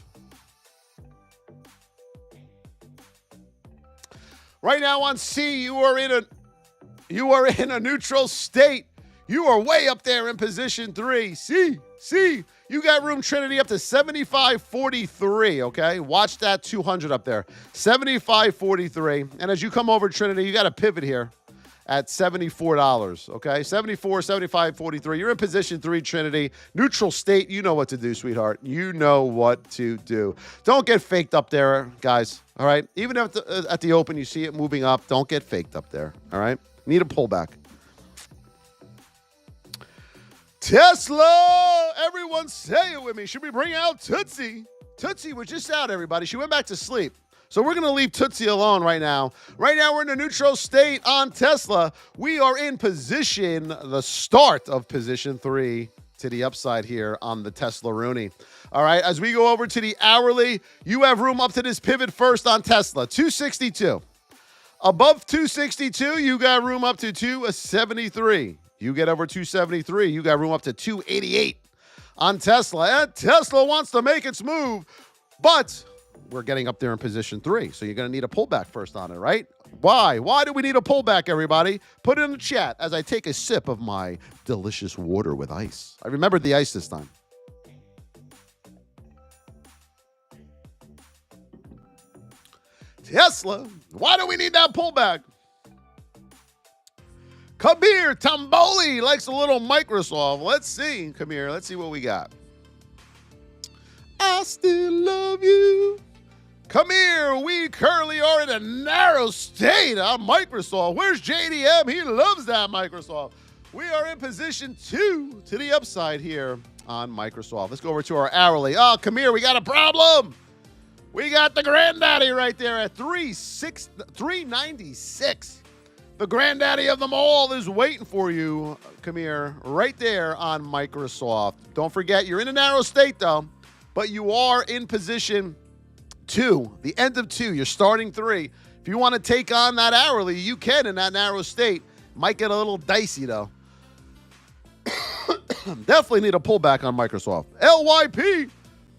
Right now on C, you are in a neutral state. You are way up there in position 3. C. You got room, Trinity, up to 75.43, okay? Watch that 200 up there. 75.43. And as you come over, Trinity, you got to pivot here at $74, okay? 74, 75.43. You're in position 3, Trinity. Neutral state, you know what to do, sweetheart. You know what to do. Don't get faked up there, guys, all right? Even if at the open you see it moving up, don't get faked up there, all right? Need a pullback. Tesla! Everyone say it with me. Should we bring out Tootsie? Tootsie was just out, everybody. She went back to sleep. So we're going to leave Tootsie alone right now. Right now, we're in a neutral state on Tesla. We are in position, the start of position 3 to the upside here on the Tesla Rooney. All right, as we go over to the hourly, you have room up to this pivot first on Tesla, 262. Above 262, you got room up to 273. You get over 273, you got room up to 288 on Tesla. And Tesla wants to make its move, but we're getting up there in position 3. So you're going to need a pullback first on it, right? Why? Why do we need a pullback, everybody? Put it in the chat as I take a sip of my delicious water with ice. I remembered the ice this time. Tesla, why do we need that pullback? Kabir Tamboli likes a little Microsoft. Let's see, Kabir. Let's see what we got. I still love you. Come here. We currently are in a narrow state on Microsoft. Where's JDM? He loves that Microsoft. We are in position 2 to the upside here on Microsoft. Let's go over to our hourly. Oh, come here. We got a problem. We got the granddaddy right there at 396. The granddaddy of them all is waiting for you. Come here, right there on Microsoft. Don't forget, you're in a narrow state, though, but you are in position 2, the end of 2. You're starting 3. If you want to take on that hourly, you can in that narrow state. Might get a little dicey, though. Definitely need a pullback on Microsoft. LYP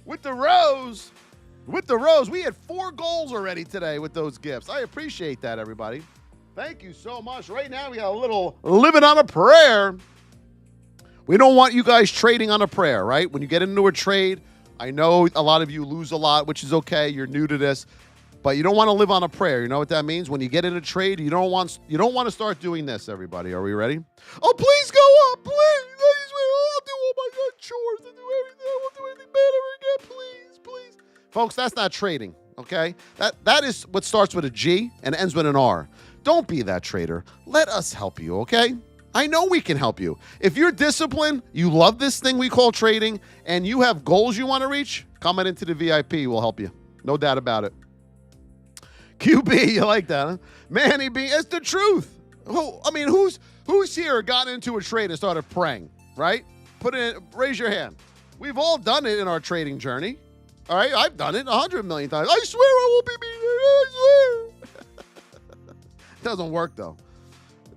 with the rose. With the rose. We had 4 goals already today with those gifts. I appreciate that, everybody. Thank you so much. Right now, we got a little living on a prayer. We don't want you guys trading on a prayer, right? When you get into a trade, I know a lot of you lose a lot, which is okay. You're new to this, but you don't want to live on a prayer. You know what that means? When you get in a trade, you don't want to start doing this, everybody. Are we ready? Oh, please go up. Please. I'll do all my chores and do everything. I won't do anything bad ever again. Please. Folks, that's not trading, okay? That is what starts with a G and ends with an R. Don't be that trader. Let us help you, okay? I know we can help you. If you're disciplined, you love this thing we call trading, and you have goals you want to reach, comment into the VIP. We'll help you. No doubt about it. QB, you like that, huh? Manny B, it's the truth. Who's here got into a trade and started praying, right? Raise your hand. We've all done it in our trading journey. All right, I've done it 100 million times. I swear I won't be beaten. I swear. Doesn't work, though.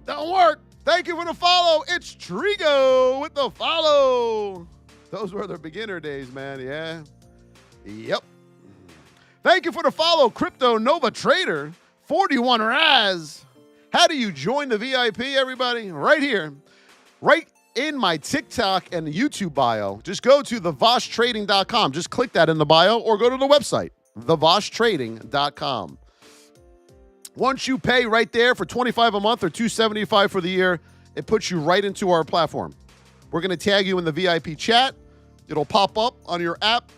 Don't work. Thank you for the follow. It's Trigo with the follow. Those were the beginner days, man. Yeah. Yep. Thank you for the follow, Crypto Nova Trader, 41 Raz. How do you join the VIP, everybody? Right here. Right in my TikTok and YouTube bio. Just go to theVossTrading.com. Just click that in the bio or go to the website, theVossTrading.com. Once you pay right there for $25 a month or $275 for the year, it puts you right into our platform. We're going to tag you in the VIP chat. It'll pop up on your app,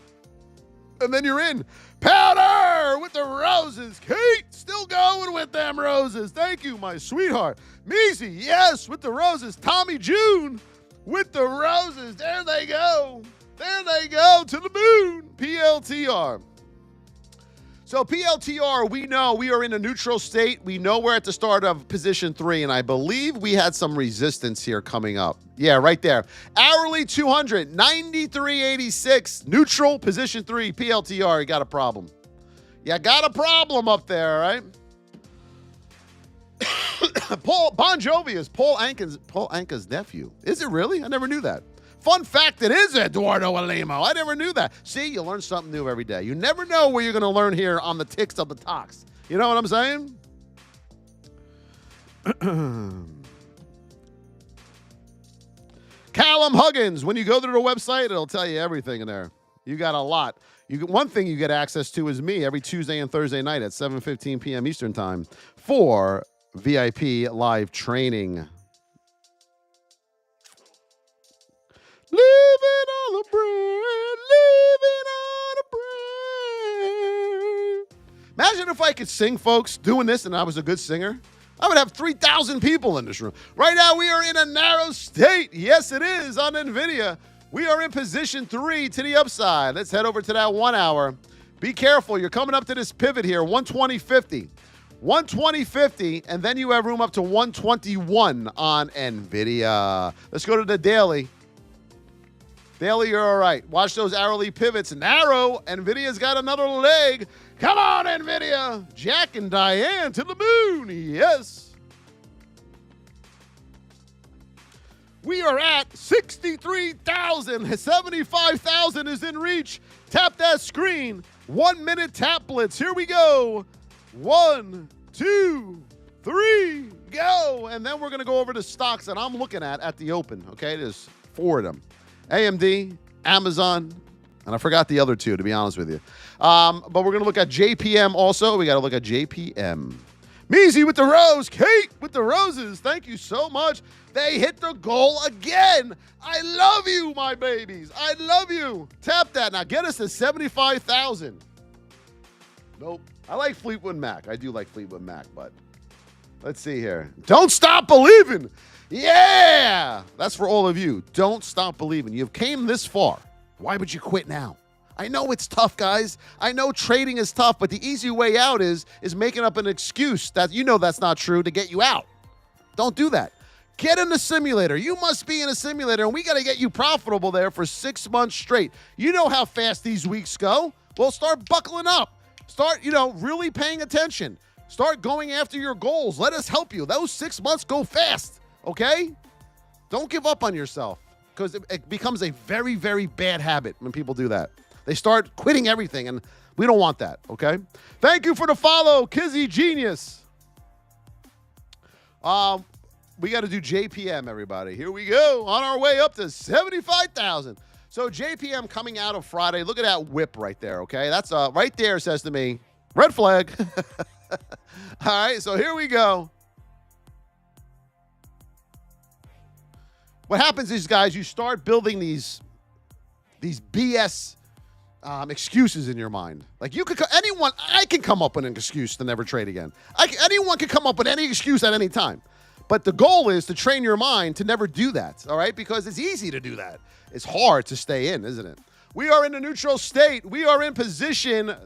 and then you're in. Powder with the roses. Kate, still going with them roses. Thank you, my sweetheart. Measy, yes, with the roses. Tommy June with the roses. There they go. There they go to the moon. PLTR. So PLTR, we know we are in a neutral state. We know we're at the start of position 3, and I believe we had some resistance here coming up. Yeah, right there. Hourly 200, 93.86. Neutral, position 3, PLTR. You got a problem. You got a problem up there, right? Bon Jovi is Paul Anka's nephew. Is it really? I never knew that. Fun fact, it is Eduardo Alemo. I never knew that. See, you learn something new every day. You never know where you're going to learn here on the Ticks of the Talks. You know what I'm saying? Callum Huggins. When you go to the website, it'll tell you everything in there. You got a lot. One thing you get access to is me every Tuesday and Thursday night at 7:15 p.m. Eastern Time for VIP live training. Living on a bread, living on a bread. Imagine if I could sing, folks, doing this, and I was a good singer. I would have 3,000 people in this room. Right now, we are in a narrow state. Yes, it is on Nvidia. We are in position 3 to the upside. Let's head over to that 1 hour. Be careful. You're coming up to this pivot here, 120.50. 120.50, and then you have room up to 121 on Nvidia. Let's go to the daily. Daily, you're all right. Watch those hourly pivots. Narrow. Nvidia's got another leg. Come on, Nvidia. Jack and Diane to the moon. Yes. We are at 63,000. 75,000 is in reach. Tap that screen. 1 minute tap blitz. Here we go. 1, 2, 3, go. And then we're going to go over the stocks that I'm looking at the open. Okay, there's 4 of them. AMD, Amazon, and I forgot the other 2, to be honest with you. But we're going to look at JPM also. We got to look at JPM. Measy with the rose. Kate with the roses. Thank you so much. They hit the goal again. I love you, my babies. I love you. Tap that. Now get us to 75,000. Nope. I like Fleetwood Mac. I do like Fleetwood Mac, but let's see here. Don't stop believing. Yeah! That's for all of you. Don't stop believing. You've came this far. Why would you quit now? I know it's tough, guys. I know trading is tough, but the easy way out is making up an excuse that you know that's not true to get you out. Don't do that. Get in the simulator. You must be in a simulator, and we got to get you profitable there for 6 months straight. You know how fast these weeks go. Well, start buckling up. Start, really paying attention. Start going after your goals. Let us help you. Those 6 months go fast. Okay? Don't give up on yourself, because it becomes a very, very bad habit when people do that. They start quitting everything, and we don't want that, okay? Thank you for the follow, Kizzy Genius. We got to do JPM, everybody. Here we go, on our way up to 75,000. So JPM coming out of Friday. Look at that whip right there, okay? That's right there says to me, red flag. All right, so here we go. What happens is, guys, you start building these BS excuses in your mind. Like I can come up with an excuse to never trade again. Anyone can come up with any excuse at any time. But the goal is to train your mind to never do that, all right? Because it's easy to do that. It's hard to stay in, isn't it? We are in a neutral state. We are in position,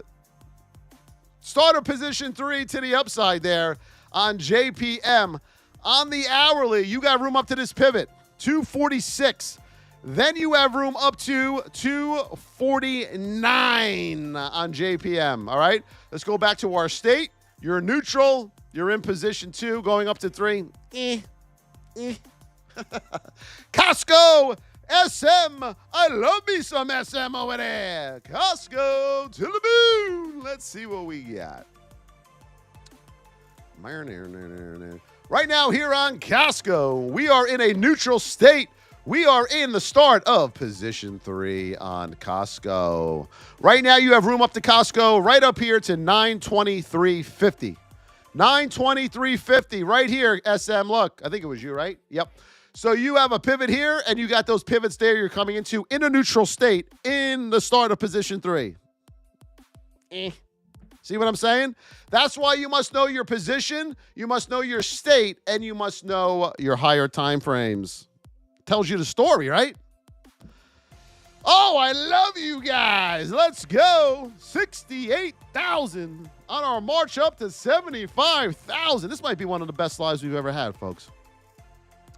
starter position 3 to the upside there on JPM. On the hourly, you got room up to this pivot. 246. Then you have room up to 249 on JPM. All right, let's go back to our state. You're neutral. You're in position 2, going up to 3. Costco, SM. I love me some SM over there. Costco to the moon. Let's see what we got. Right now here on Costco, we are in a neutral state. We are in the start of position 3 on Costco. Right now you have room up to Costco right up here to 923.50. 923.50 right here, SM. Look, I think it was you, right? Yep. So you have a pivot here, and you got those pivots there you're coming into in a neutral state in the start of position 3. See what I'm saying? That's why you must know your position, you must know your state, and you must know your higher time frames. Tells you the story, right? Oh, I love you guys. Let's go. 68,000 on our march up to 75,000. This might be one of the best lives we've ever had, folks.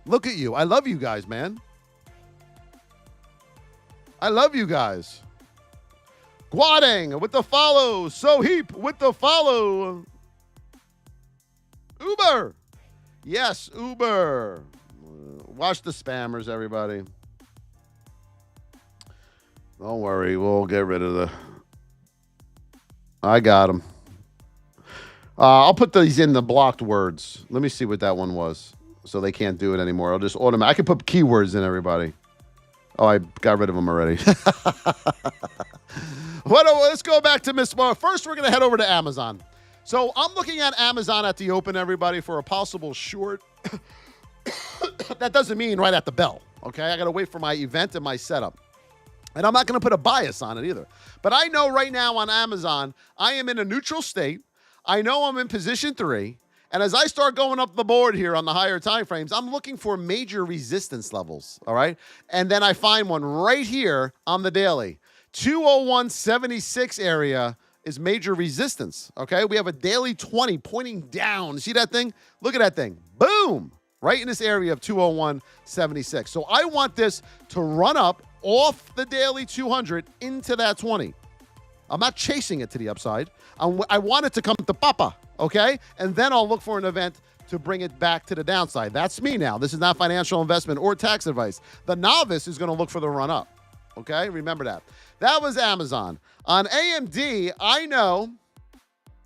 Look at you. I love you guys, man. I love you guys. Guadang with the follow. Soheep with the follow. Uber. Yes, Uber. Watch the spammers, everybody. Don't worry. We'll get rid of the... I got them. I'll put these in the blocked words. Let me see what that one was. So they can't do it anymore. I'll just automate. I can put keywords in, everybody. Oh, I got rid of them already. Let's go back to Miss Mar. First, we're going to head over to Amazon. So I'm looking at Amazon at the open, everybody, for a possible short. That doesn't mean right at the bell, okay? I got to wait for my event and my setup. And I'm not going to put a bias on it either. But I know right now on Amazon, I am in a neutral state. I know I'm in position 3. And as I start going up the board here on the higher time frames, I'm looking for major resistance levels, all right? And then I find one right here on the daily. 201.76 area is major resistance, okay? We have a daily 20 pointing down. See that thing? Look at that thing. Boom! Right in this area of 201.76. So I want this to run up off the daily 200 into that 20. I'm not chasing it to the upside. I want it to come to Papa, okay? And then I'll look for an event to bring it back to the downside. That's me now. This is not financial investment or tax advice. The novice is going to look for the run up, okay? Remember that. That was Amazon. On AMD, I know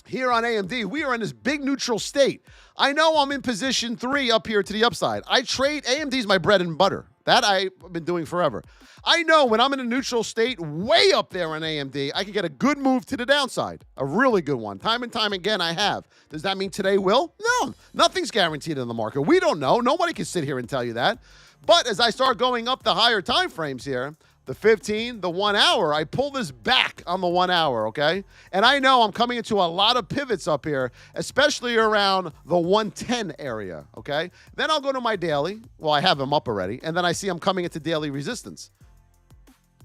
here on AMD, we are in this big neutral state. I know I'm in position 3 up here to the upside. I trade, AMD's my bread and butter. That I've been doing forever. I know when I'm in a neutral state way up there on AMD, I can get a good move to the downside. A really good one. Time and time again, I have. Does that mean today will? No. Nothing's guaranteed in the market. We don't know. Nobody can sit here and tell you that. But as I start going up the higher time frames here, the 15, the 1 hour, I pull this back on the 1 hour, okay? And I know I'm coming into a lot of pivots up here, especially around the 110 area, okay? Then I'll go to my daily. Well, I have them up already. And then I see I'm coming into daily resistance.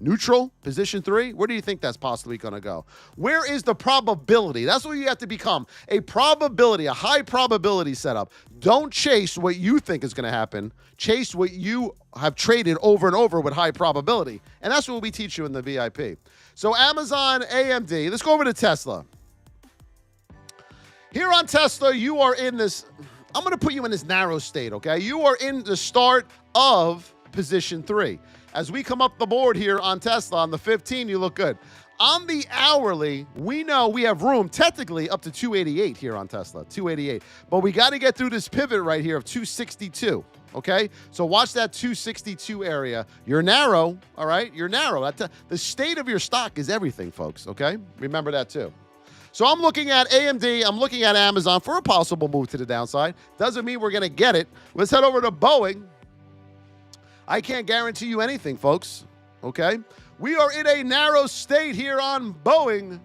Neutral, position 3, where do you think that's possibly going to go? Where is the probability? That's what you have to become. A probability, a high probability setup. Don't chase what you think is going to happen. Chase what you have traded over and over with high probability. And that's what we teach you in the VIP. So Amazon, AMD. Let's go over to Tesla. Here on Tesla, you are in this, I'm going to put you in this narrow state, okay? You are in the start of position 3. As we come up the board here on Tesla, on the 15, you look good. On the hourly, we know we have room technically up to 288 here on Tesla, 288. But we got to get through this pivot right here of 262, okay? So watch that 262 area. You're narrow, all right? You're narrow. The state of your stock is everything, folks, okay? Remember that too. So I'm looking at AMD, I'm looking at Amazon for a possible move to the downside. Doesn't mean we're going to get it. Let's head over to Boeing. I can't guarantee you anything, folks, okay? We are in a narrow state here on Boeing.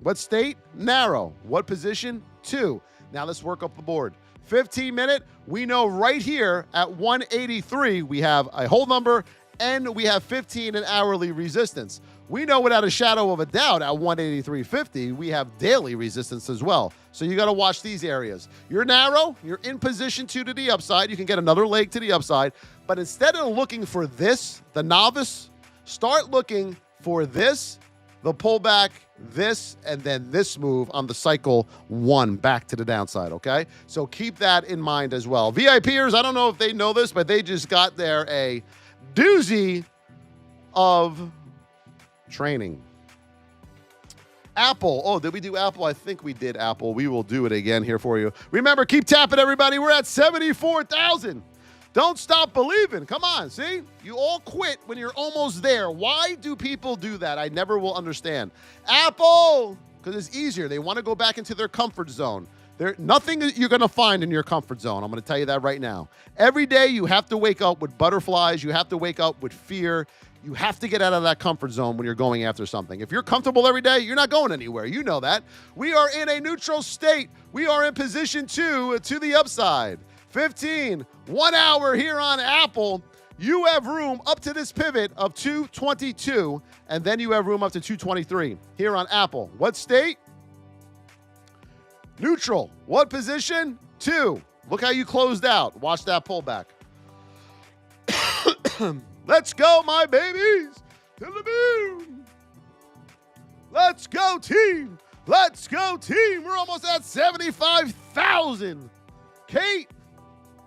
What state? Narrow. What position? 2. Now let's work up the board. 15-minute, we know right here at 183, we have a hold number, and we have 15 in hourly resistance. We know without a shadow of a doubt at 183.50, we have daily resistance as well. So you got to watch these areas. You're narrow, you're in position 2 to the upside. You can get another leg to the upside. But instead of looking for this, the novice, start looking for this, the pullback, this, and then this move on the cycle 1 back to the downside, okay? So keep that in mind as well. VIPers, I don't know if they know this, but they just got there a doozy of training. Apple. Oh, did we do Apple? I think we did Apple. We will do it again here for you. Remember, keep tapping, everybody. We're at 74,000. Don't stop believing. Come on, see? You all quit when you're almost there. Why do people do that? I never will understand. Apple, because it's easier. They want to go back into their comfort zone. Nothing that you're going to find in your comfort zone. I'm going to tell you that right now. Every day you have to wake up with butterflies. You have to wake up with fear. You have to get out of that comfort zone when you're going after something. If you're comfortable every day, you're not going anywhere. You know that. We are in a neutral state. We are in position 2 to the upside. 15, 1 hour here on Apple. You have room up to this pivot of 222, and then you have room up to 223 here on Apple. What state? Neutral. What position? 2. Look how you closed out. Watch that pullback. Let's go, my babies, to the moon. Let's go, team. Let's go, team. We're almost at 75,000. Kate,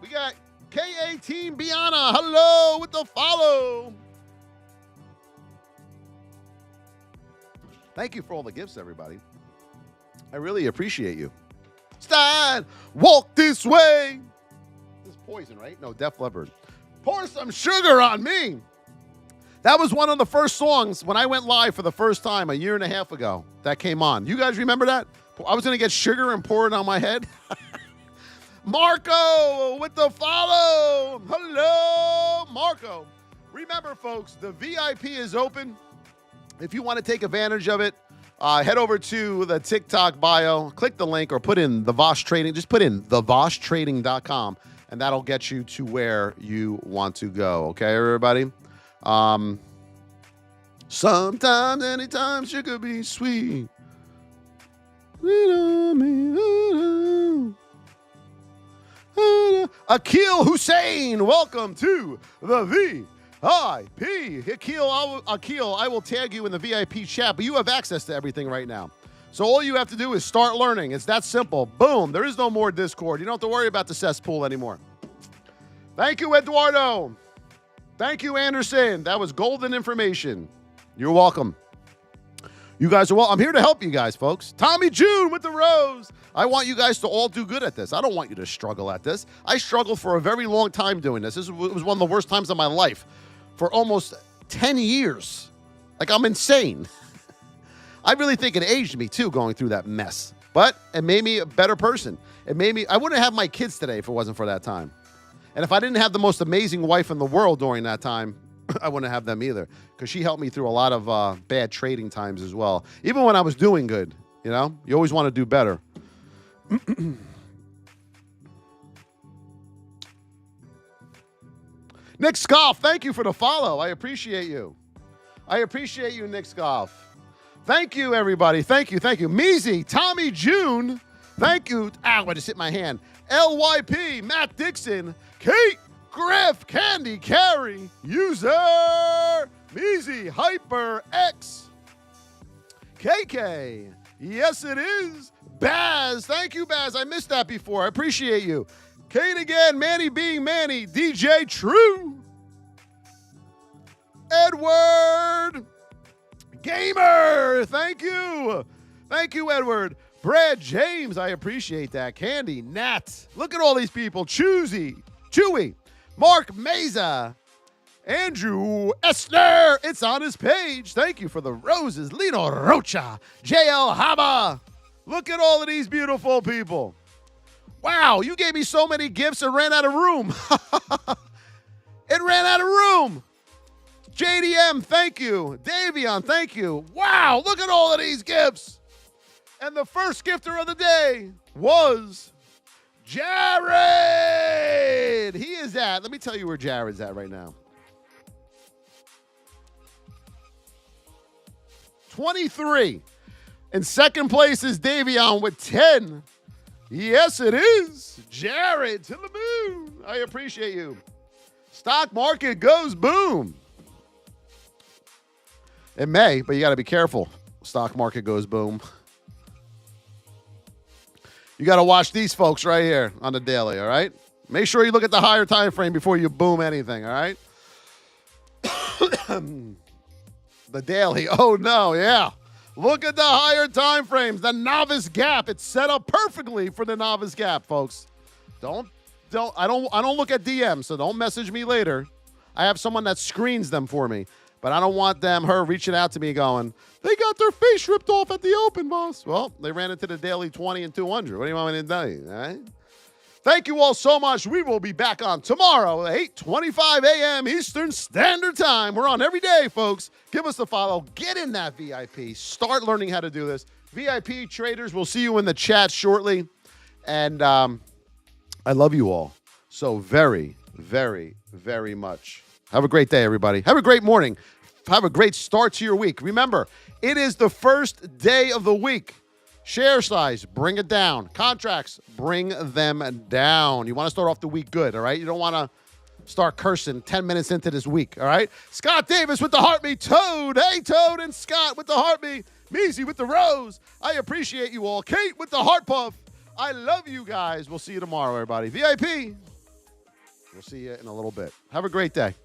we got KA Team Biana. Hello with the follow. Thank you for all the gifts, everybody. I really appreciate you. Stein, walk this way. This is Poison, right? No, Def Leppard. Pour some sugar on me. That was one of the first songs when I went live for the first time a year and a half ago. That came on. You guys remember that? I was going to get sugar and pour it on my head. Marco with the follow. Hello, Marco. Remember, folks, the VIP is open. If you want to take advantage of it, head over to the TikTok bio, click the link, or put in the Voss Trading. Just put in theVossTrading.com, and that'll get you to where you want to go. Okay, everybody? Sometimes, anytime, sugar be sweet. Akil Hussein, welcome to the VIP. Akil, I will tag you in the VIP chat, but you have access to everything right now. So all you have to do is start learning. It's that simple. Boom. There is no more Discord. You don't have to worry about the cesspool anymore. Thank you, Eduardo. Thank you, Anderson. That was golden information. You're welcome. You guys are welcome. I'm here to help you guys, folks. Tommy June with the rose. I want you guys to all do good at this. I don't want you to struggle at this. I struggled for a very long time doing this. It was one of the worst times of my life for almost 10 years. Like, I'm insane. I really think it aged me, too, going through that mess. But it made me a better person. I wouldn't have my kids today if it wasn't for that time. And if I didn't have the most amazing wife in the world during that time, I wouldn't have them either, because she helped me through a lot of bad trading times as well. Even when I was doing good, you know, you always want to do better. Nick Scoff, thank you for the follow. I appreciate you. I appreciate you, Nick Scoff. Thank you, everybody. Thank you. Thank you. Measy, Tommy June, thank you. Ow, I just hit my hand. LYP, Matt Dixon, Kate Griff, Candy Carey, User, Measy, Hyper X, KK, yes it is, Baz, thank you, Baz, I missed that before, I appreciate you. Kate again, Manny being Manny, DJ True, Edward, Gamer, thank you, Edward. Brad James, I appreciate that. Candy, Nat, look at all these people. Chewy, Mark Meza, Andrew Esner, it's on his page. Thank you for the roses. Lino Rocha, JL Haba. Look at all of these beautiful people. Wow, you gave me so many gifts and ran out of room. It ran out of room. JDM, thank you. Davion, thank you. Wow, look at all of these gifts. And the first gifter of the day was Jared. He is at, let me tell you where Jared's at right now. 23. In second place is Davion with 10. Yes, it is. Jared to the moon. I appreciate you. Stock market goes boom. It may, but you got to be careful. Stock market goes boom. You got to watch these folks right here on the daily, all right? Make sure you look at the higher time frame before you boom anything, all right? The daily. Oh, no, yeah. Look at the higher time frames. The novice gap. It's set up perfectly for the novice gap, folks. I don't look at DMs, so don't message me later. I have someone that screens them for me. But I don't want her reaching out to me going, they got their face ripped off at the open, boss. Well, they ran into the daily 20 and 200. What do you want me to tell you? All right? Thank you all so much. We will be back on tomorrow at 8:25 a.m. Eastern Standard Time. We're on every day, folks. Give us a follow. Get in that VIP. Start learning how to do this. VIP traders, we'll see you in the chat shortly. And I love you all so very, very, very much. Have a great day, everybody. Have a great morning. Have a great start to your week. Remember, it is the first day of the week. Share size, bring it down. Contracts, bring them down. You want to start off the week good, all right? You don't want to start cursing 10 minutes into this week, all right? Scott Davis with the heartbeat. Toad, hey, Toad and Scott with the heartbeat. Measy with the rose. I appreciate you all. Kate with the heart puff. I love you guys. We'll see you tomorrow, everybody. VIP, we'll see you in a little bit. Have a great day.